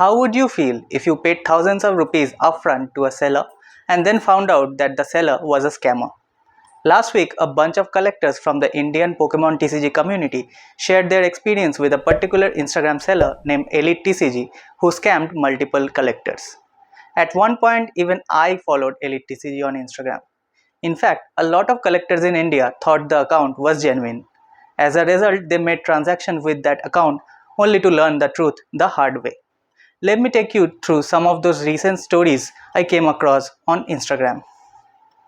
How would you feel if you paid thousands of rupees upfront to a seller and then found out that the seller was a scammer? Last week, a bunch of collectors from the Indian Pokemon TCG community shared their experience with a particular Instagram seller named Elite TCG who scammed multiple collectors. At one point, even I followed Elite TCG on Instagram. In fact, a lot of collectors in India thought the account was genuine. As a result, they made transactions with that account only to learn the truth the hard way. Let me take you through some of those recent stories I came across on Instagram.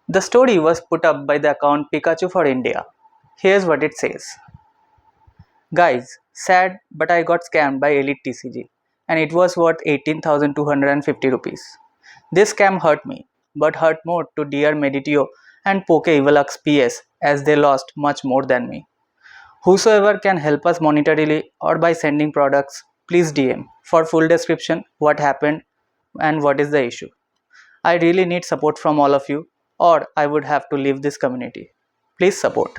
The story was put up by the account Pikachu for India. Here's what it says. Guys, sad but I got scammed by Elite TCG and it was worth 18,250 rupees. This scam hurt me, but hurt more to dear Meditio and Poke Evolux PS as they lost much more than me. Whosoever can help us monetarily or by sending products, please DM for full description what happened and what is the issue. I really need support from all of you or I would have to leave this community. Please support.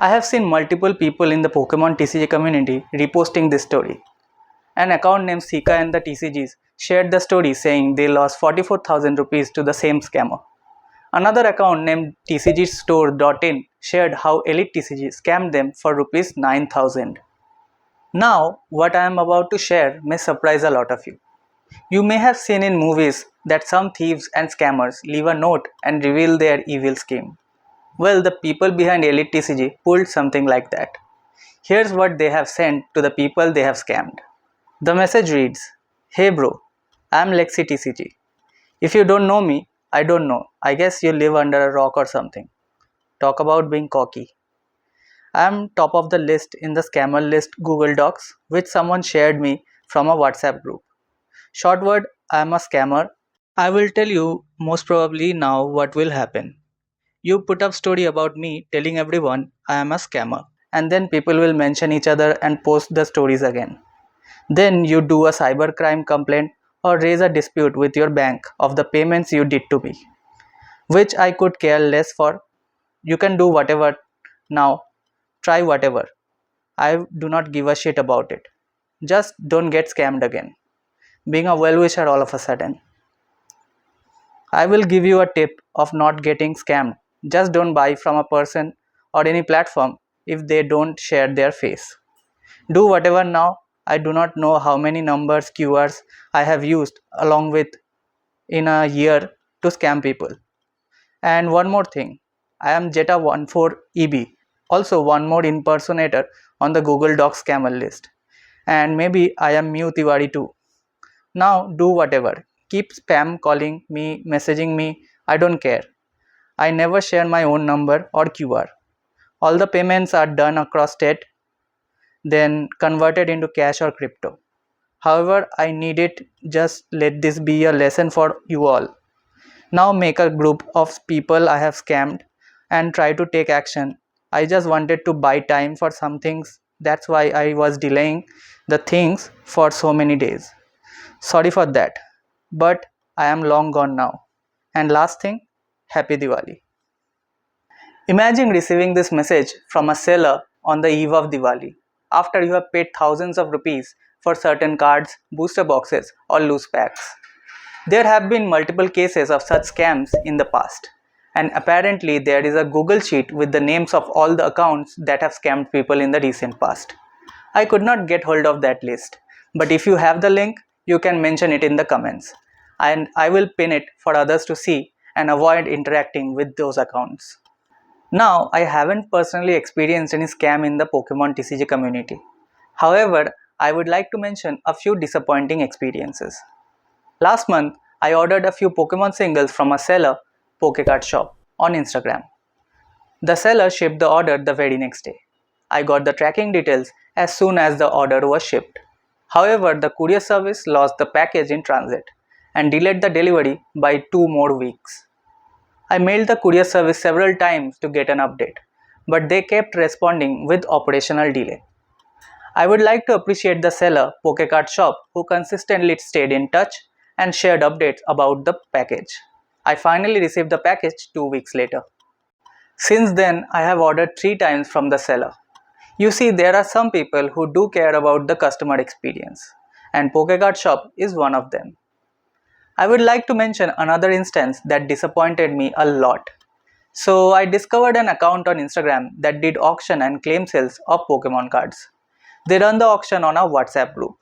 I have seen multiple people in the Pokemon TCG community reposting this story. An account named Sika and the TCGs shared the story saying they lost 44,000 rupees to the same scammer. Another account named tcgstore.in shared how Elite TCG scammed them for rupees 9,000. Now, what I am about to share may surprise a lot of you. You may have seen in movies that some thieves and scammers leave a note and reveal their evil scheme. Well, the people behind Elite TCG pulled something like that. Here's what they have sent to the people they have scammed. The message reads, Hey bro, I'm Lexi TCG. If you don't know me, I don't know. I guess you live under a rock or something. Talk about being cocky. I'm top of the list in the scammer list Google Docs, which someone shared me from a WhatsApp group. Short word, I'm a scammer. I will tell you most probably now what will happen. You put up story about me telling everyone I am a scammer, and then people will mention each other and post the stories again. Then you do a cybercrime complaint or raise a dispute with your bank of the payments you did to me, which I could care less for. You can do whatever now, try whatever. I do not give a shit about it. Just don't get scammed again. Being a well-wisher all of a sudden. I will give you a tip of not getting scammed. Just don't buy from a person or any platform if they don't share their face. Do whatever now. I do not know how many numbers QRs I have used along with in a year to scam people. And one more thing, I am Jetta14EB, also one more impersonator on the Google Docs scammer list. And maybe I am Mew Tiwari too. Now do whatever. Keep spam calling me, messaging me, I don't care. I never share my own number or QR. All the payments are done across state, then converted into cash or crypto. However, I need it. Just let this be a lesson for you all. Now make a group of people I have scammed and try to take action. I just wanted to buy time for some things. That's why I was delaying the things for so many days. Sorry for that. But I am long gone now. And last thing, Happy Diwali. Imagine receiving this message from a seller on the eve of Diwali after you have paid thousands of rupees for certain cards, booster boxes or loose packs. There have been multiple cases of such scams in the past, and apparently there is a Google sheet with the names of all the accounts that have scammed people in the recent past. I could not get hold of that list, but if you have the link, you can mention it in the comments, and I will pin it for others to see and avoid interacting with those accounts. Now, I haven't personally experienced any scam in the Pokemon TCG community. However, I would like to mention a few disappointing experiences. Last month, I ordered a few Pokemon singles from a seller, Pokecard Shop, on Instagram. The seller shipped the order the very next day. I got the tracking details as soon as the order was shipped. However, the courier service lost the package in transit and delayed the delivery by 2 more weeks. I mailed the courier service several times to get an update, but they kept responding with operational delay. I would like to appreciate the seller, Pokecard Shop, who consistently stayed in touch and shared updates about the package. I finally received the package 2 weeks later. Since then, I have ordered 3 times from the seller. You see, there are some people who do care about the customer experience, and Pokécard shop is one of them. I would like to mention another instance that disappointed me a lot. So I discovered an account on Instagram that did auction and claim sales of Pokemon cards. They run the auction on a WhatsApp group.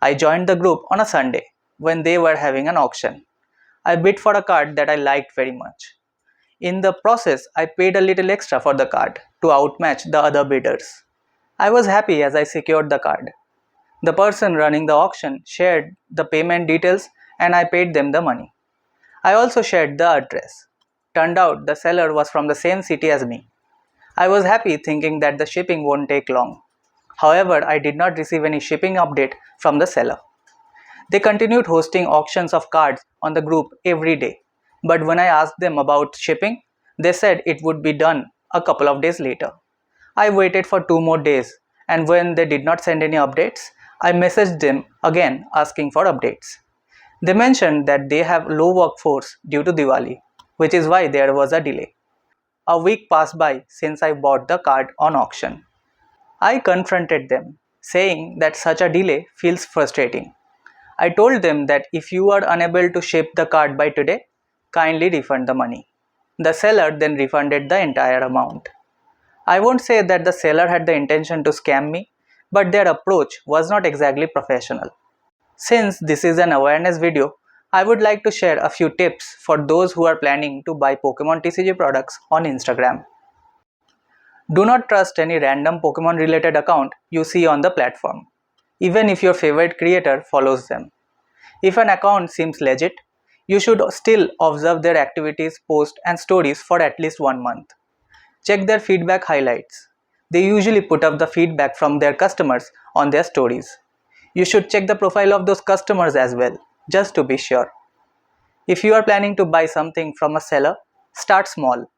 I joined the group on a Sunday when they were having an auction. I bid for a card that I liked very much. In the process, I paid a little extra for the card to outmatch the other bidders. I was happy as I secured the card. The person running the auction shared the payment details and I paid them the money. I also shared the address. Turned out the seller was from the same city as me. I was happy thinking that the shipping won't take long. However, I did not receive any shipping update from the seller. They continued hosting auctions of cards on the group every day. But when I asked them about shipping, they said it would be done a couple of days later. I waited for 2 more days, and when they did not send any updates, I messaged them again asking for updates. They mentioned that they have low workforce due to Diwali, which is why there was a delay. A week passed by since I bought the card on auction. I confronted them, saying that such a delay feels frustrating. I told them that if you are unable to ship the card by today, kindly refund the money. The seller then refunded the entire amount. I won't say that the seller had the intention to scam me, but their approach was not exactly professional. Since this is an awareness video, I would like to share a few tips for those who are planning to buy Pokemon TCG products on Instagram. Do not trust any random Pokemon related account you see on the platform, even if your favorite creator follows them. If an account seems legit, you should still observe their activities, posts, and stories for at least 1 month. Check their feedback highlights. They usually put up the feedback from their customers on their stories. You should check the profile of those customers as well, just to be sure. If you are planning to buy something from a seller, start small.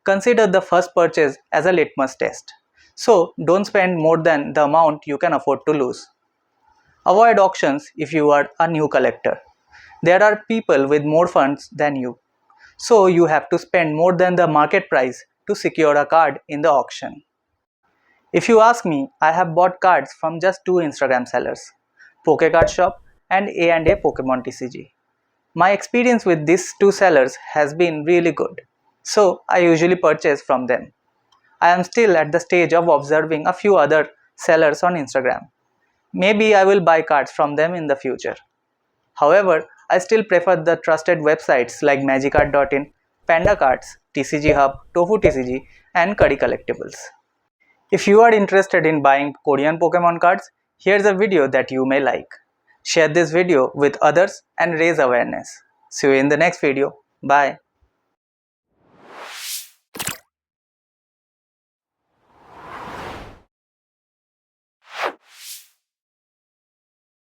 Consider the first purchase as a litmus test. So, don't spend more than the amount you can afford to lose. Avoid auctions if you are a new collector. There are people with more funds than you, so you have to spend more than the market price to secure a card in the auction. If you ask me, I have bought cards from just two Instagram sellers, Pokécard Shop and A&A Pokemon TCG. My experience with these two sellers has been really good, so I usually purchase from them. I am still at the stage of observing a few other sellers on Instagram. Maybe I will buy cards from them in the future. However, I still prefer the trusted websites like magicart.in, Panda Cards, TCG Hub, Tofu TCG, and Curry Collectibles. If you are interested in buying Korean Pokemon cards, here's a video that you may like. Share this video with others and raise awareness. See you in the next video. Bye.